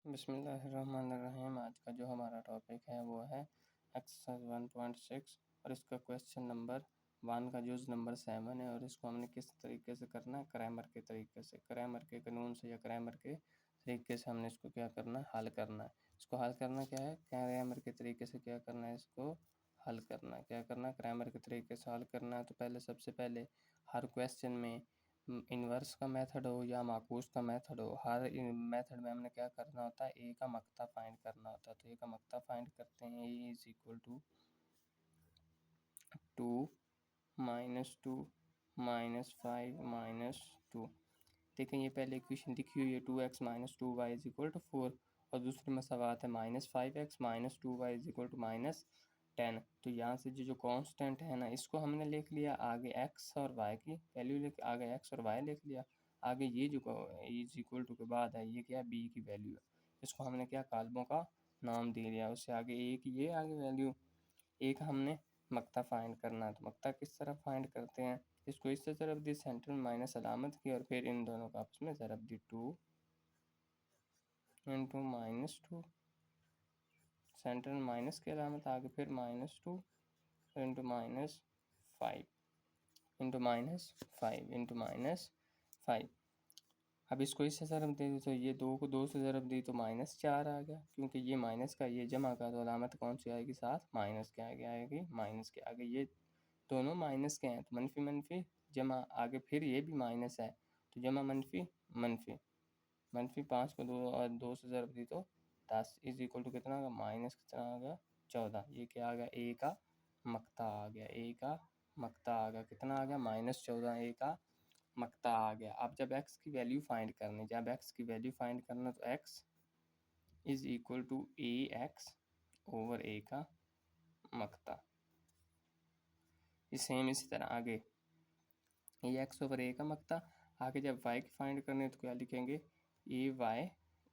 बिस्मिल्लाहिर्रहमानिर्रहीम। आज का जो हमारा टॉपिक है वो है एक्सरसाइज 1.6 और इसका क्वेश्चन नंबर 1 का जुज़ नंबर 7 है। और इसको हमने किस तरीके से करना है, क्रैमर के तरीके से, क्रैमर के कानून से या क्रैमर के तरीके से हमने इसको क्या करना है, हल करना है। इसको हल करना क्या है, क्रैमर के तरीके से क्या करना है, इसको हल करना है। क्या करना है, क्रैमर के तरीके से हल करना है। तो पहले सबसे पहले हर क्वेश्चन में इन्वर्स का मेथड हो या माकूस का मेथड हो, हर मेथड में हमने क्या करना होता है, ए का मक्ता फाइंड करना होता है। तो ए का मक्ता फाइंड करते हैं। ए इज इक्वल टू 2 -2 -5 -2। देखें ये पहले इक्वेशन लिखी हुई है 2x - 2y is equal to 4 और दूसरी में सवाल है -5x - 2y is equal to -10। तो यहाँ से जो कांस्टेंट है ना, इसको हमने लिख लिया, आगे x और y की वैल्यू लिख, आगे x और y लिख लिया, आगे ये जो इज इक्वल टू के बाद है ये क्या है, b की वैल्यू है। इसको हमने क्या कालमों का नाम दे दिया। उससे आगे ए की ये आगे वैल्यू, एक हमने मक्ता फाइंड करना है। तो मक्ता किस तरह फाइंड करते हैं, इसको इस तरफ दी, सेंटर में माइनस अलामत की और फिर इन दोनों का आपस में ज़रब दी, 2 इंटू -2, सेंटर में माइनस की अलामत, आगे फिर -2 इंटू -5 इंटू -5 अब इसको इससे ज़रब दे दी तो ये 2 को 2 से ज़रब दी तो -4 आ गया, क्योंकि ये माइनस का ये जमा का, तो अलामत कौन सी आएगी, साथ माइनस के आगे आएगी, माइनस के आगे। ये दोनों माइनस के हैं तो मनफी मनफी जमा, आगे फिर ये भी माइनस है तो जमा मनफी मनफी, मनफी 5 को 2 और 2 से ज़रब दी तो 10 इज इक्वल टू कितना आ गया, माइनस कितना आ गया, 14। ये क्या आ गया, ए का मक्ता आ गया, ए का मक्ता आ गया, कितना आ गया, -14, ए का मक्ता आ गया। अब जब x की वैल्यू फाइंड करनी, जब x की वैल्यू फाइंड करना तो x is equal to A X over A का मक्ता। सेम इसी तरह आगे ए एक्स ओवर ए का मक्ता, आगे जब y की फाइंड करनी है तो क्या लिखेंगे, ए वाई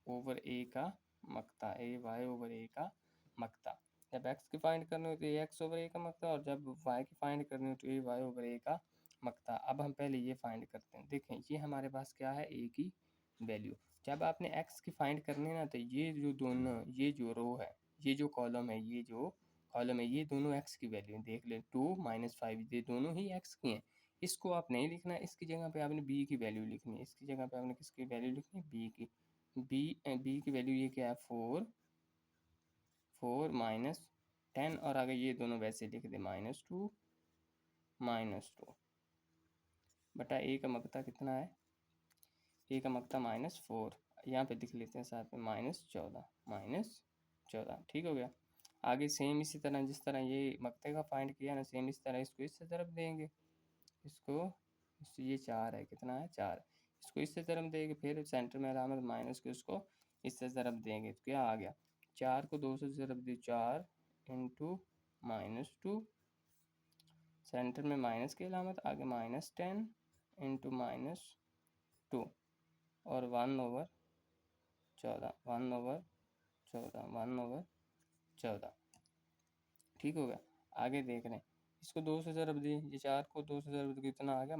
ओवर ए का मक्ता, ए वाई ओवर ए का मक्ता। जब x की फाइंड करनी हो तो ए एक्स ओवर ए का मक्ता, और जब y की फाइंड करनी हो तो ए वाई ओवर ए का मक्ता। अब हम पहले ये फाइंड करते हैं। देखें ये हमारे पास क्या है, ए की वैल्यू। जब आपने x की फाइंड करनी है ना, तो ये जो दोनों, ये जो रो है, ये जो कॉलम है, ये जो कॉलम है, ये दोनों x की वैल्यू देख लें, 2 -5, ये दोनों ही x की हैं। इसको आप नहीं लिखना, इसकी जगह पे आपने b की वैल्यू लिखनी है। इसकी जगह पे आपने किसकी वैल्यू लिखनी है, b की। b की वैल्यू ये क्या है, 4 -10, और आगे ये दोनों वैसे लिख दे, -2 -2 बटा ए का मकता कितना है, ए का मकता -4, यहाँ पे लिख लेते हैं साथ में -14 ठीक हो गया। आगे सेम इसी तरह, जिस तरह ये मकते का फाइंड किया ना, सेम इस तरह इसको इससे तरफ देंगे, इसको ये 4 है, कितना है, 4, इसको इससे तरफ देंगे, फिर सेंटर में अलामत माइनस के उसको इससे तरफ देंगे तो क्या आ गया, 4 को 2 से तरफ दी, 4 इंटू -2, सेंटर में माइनस की अलामत, आगे -10 इंटू -2 और 1/14, 1/14 ठीक हो गया। आगे देख रहे हैं, इसको 2 से ज़रब दी, ये 4 को 2 से ज़रब दी, कितना आ गया,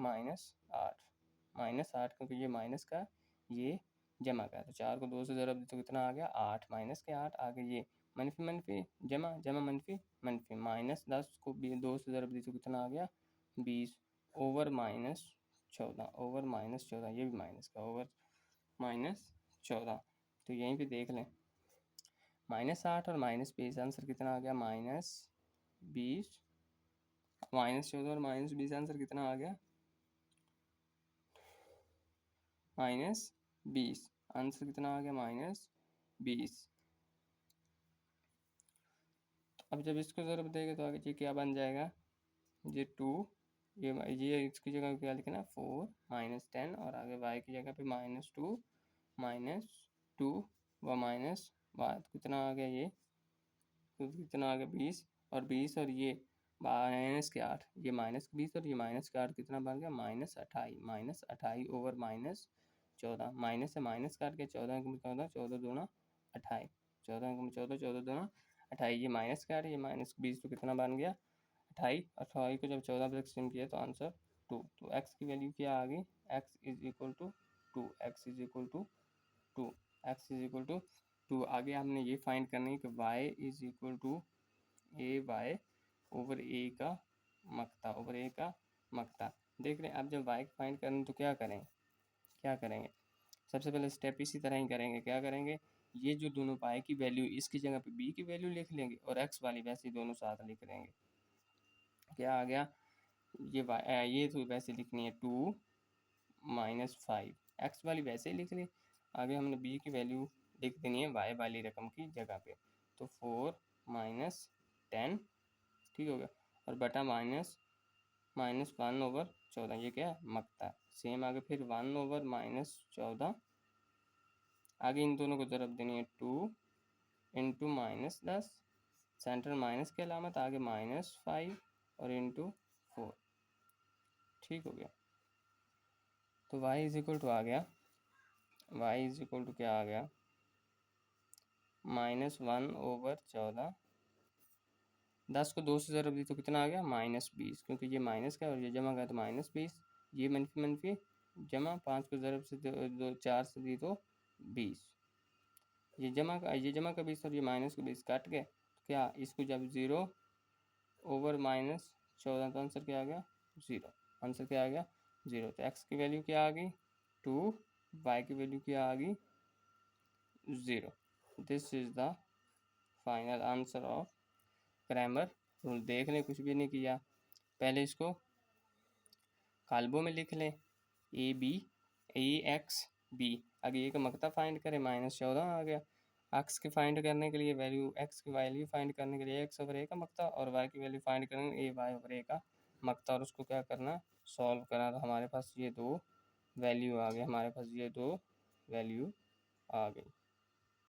-8 क्योंकि ये माइनस का, ये जमा का है, तो 4 को 2 से ज़रब दी तो कितना आ गया, 8, माइनस के 8, आगे ये मनफी मनफी जमा, जमा मनफी मनफी, -10 को 2 से ज़रब दी तो कितना आ गया, 20 ओवर -14, ओवर -14, ये भी माइनस का, ओवर -14। तो यहीं पे देख लें, -8 और -20, आंसर कितना आ गया, -20, -14 और -20, आंसर कितना आ गया, -20, आंसर कितना आ गया, -20। अब जब इसको ज़रूर देंगे तो आगे ये क्या बन जाएगा, ये 2, ये इसकी जगह क्या लिखना, 4 -10, और आगे y की जगह पे -2 व माइनस बाद कितना आ गया, ये तो कितना आ गया, 20, और 20 और ये -8, ये -20 और ये -8 कितना बन गया, -28 ओवर -14, माइनस से माइनस काट के 14 को 14, 14 दूना 28, 14 को 14, 14 दूना 28, ये माइनस काट, ये -20 तो कितना बन गया, 28 को जब 14 से एक्सटेंड किया तो आंसर 2। तो x की वैल्यू क्या आ गई, x is equal to 2, x is equal to 2, x is equal to two. आगे हमने ये फाइंड करनी है कि y is equal to A Y over A का मकता, ओवर ए का मकता। देख रहे हैं, अब जब y फाइंड करें तो क्या करेंगे, सबसे पहले स्टेप इसी तरह ही करेंगे। क्या करेंगे, ये जो दोनों पाए की वैल्यू, इसकी जगह पे b की वैल्यू लिख लेंगे और x वाली वैसे ही दोनों साथ लिख लेंगे। क्या आ गया, ये तो वैसे लिखनी है 2 माइनस 5, एक्स वाली वैसे ही लिख ली। आगे हमने b की वैल्यू लिख देनी है y वाली रकम की जगह पे, तो 4 माइनस 10, ठीक हो गया, और बटा माइनस 1/14, ये क्या है, मकता। सेम आगे फिर 1/14, आगे इन दोनों को ज़रब देनी है 2 इंटू -10, सेंटर माइनस की अलामत, आगे -5 और इंटू 4, ठीक हो गया। तो y इज इक्वल टू आ गया, y इज इक्वल टू क्या आ गया, -1/14, 10 को 2 से ज़रब दी तो कितना आ गया, -20, क्योंकि ये माइनस का और ये जमा का तो -20, ये मनफी मनफी जमा, 5 को ज़रब से 4 से दी तो 20, ये जमा का 20 और ये माइनस का 20 काट गए, तो क्या इसको जब 0 ओवर -14 तो आंसर क्या आ गया, 0, आंसर क्या आ गया, 0। तो x की वैल्यू क्या आ गई 2, y की वैल्यू क्या आ गई 0। This is the final answer of Cramer rule. देख लें, कुछ भी नहीं किया, पहले इसको काल्बो में लिख लें, a x आगे ये का मकता फाइंड करें, -14 आ गया। एक्स की फाइंड करने के लिए वैल्यू, एक्स की वैल्यू फाइंड करने के लिए एक्स ओवर ए का मकता, और वाई की वैल्यू फाइंड करने ए वाई ओवर ए का मकता, और उसको क्या करना, सॉल्व करना। तो हमारे पास ये दो वैल्यू आ गई,